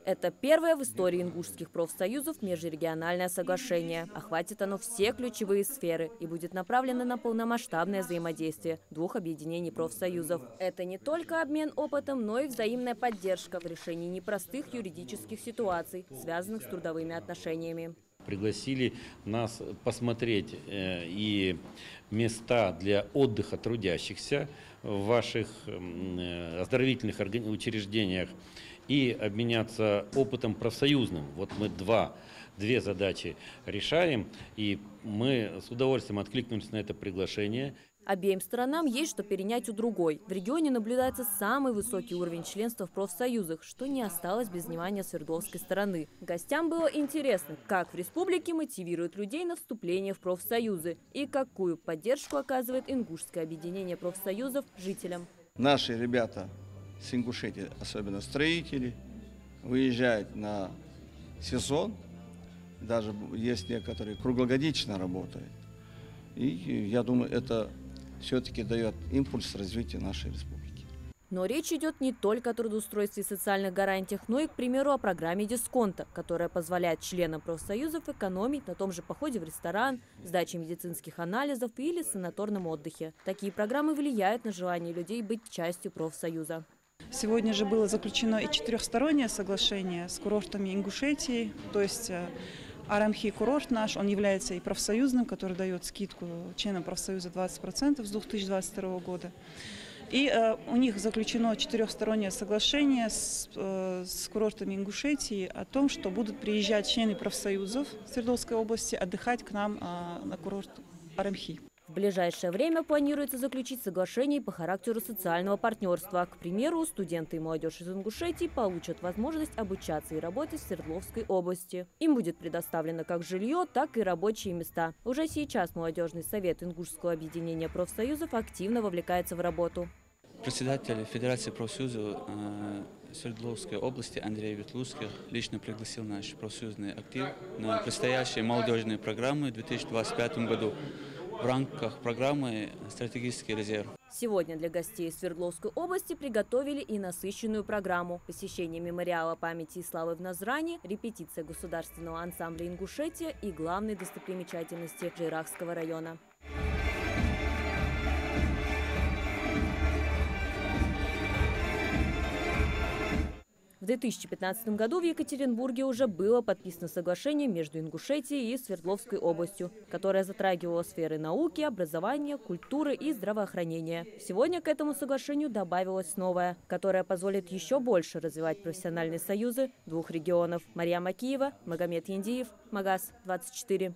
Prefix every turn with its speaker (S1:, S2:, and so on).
S1: Это первое в истории ингушских профсоюзов межрегиональное соглашение. Охватит оно все ключевые сферы и будет направлено на полномасштабное взаимодействие двух объединений профсоюзов. Это не только обмен опытом, но и взаимная поддержка в решении непростых юридических ситуаций, связанных с трудовыми отношениями.
S2: Пригласили нас посмотреть и места для отдыха трудящихся в ваших оздоровительных учреждениях и обменяться опытом профсоюзным. Вот мы две задачи решаем, и мы с удовольствием откликнулись на это приглашение.
S1: Обеим сторонам есть что перенять у другой. В регионе наблюдается самый высокий уровень членства в профсоюзах, что не осталось без внимания Свердловской стороны. Гостям было интересно, как в республике мотивируют людей на вступление в профсоюзы и какую поддержку оказывает ингушское объединение профсоюзов жителям.
S3: Наши ребята с Ингушетии, особенно строители, выезжают на сезон, даже есть некоторые круглогодично работают. И я думаю, это все-таки дает импульс развитию нашей республики.
S1: Но речь идет не только о трудоустройстве и социальных гарантиях, но и, к примеру, о программе дисконта, которая позволяет членам профсоюзов экономить на том же походе в ресторан, сдаче медицинских анализов или санаторном отдыхе. Такие программы влияют на желание людей быть частью профсоюза.
S4: Сегодня же было заключено и четырехстороннее соглашение с курортами Ингушетии, то есть Арамхи курорт наш, он является и профсоюзным, который дает скидку членам профсоюза 20% с 2022 года. И у них заключено четырехстороннее соглашение с курортами Ингушетии о том, что будут приезжать члены профсоюзов Свердловской области отдыхать к нам на курорт Арамхи.
S1: В ближайшее время планируется заключить соглашение по характеру социального партнерства. К примеру, студенты и молодежь из Ингушетии получат возможность обучаться и работать в Свердловской области. Им будет предоставлено как жилье, так и рабочие места. Уже сейчас молодежный совет Ингушского объединения профсоюзов активно вовлекается в работу.
S5: Председатель Федерации профсоюзов Свердловской области Андрей Ветлузский лично пригласил наш профсоюзный актив на предстоящие молодежные программы в 2025 году. В рамках программы «Стратегический резерв».
S1: Сегодня для гостей Свердловской области приготовили и насыщенную программу. Посещение мемориала памяти и славы в Назране, репетиция государственного ансамбля «Ингушетия» и главной достопримечательности Джейрахского района. В 2015 году в Екатеринбурге уже было подписано соглашение между Ингушетией и Свердловской областью, которое затрагивало сферы науки, образования, культуры и здравоохранения. Сегодня к этому соглашению добавилось новое, которое позволит еще больше развивать профессиональные союзы двух регионов. Мария Макиева, Магомед Яндиев, Магаз 24.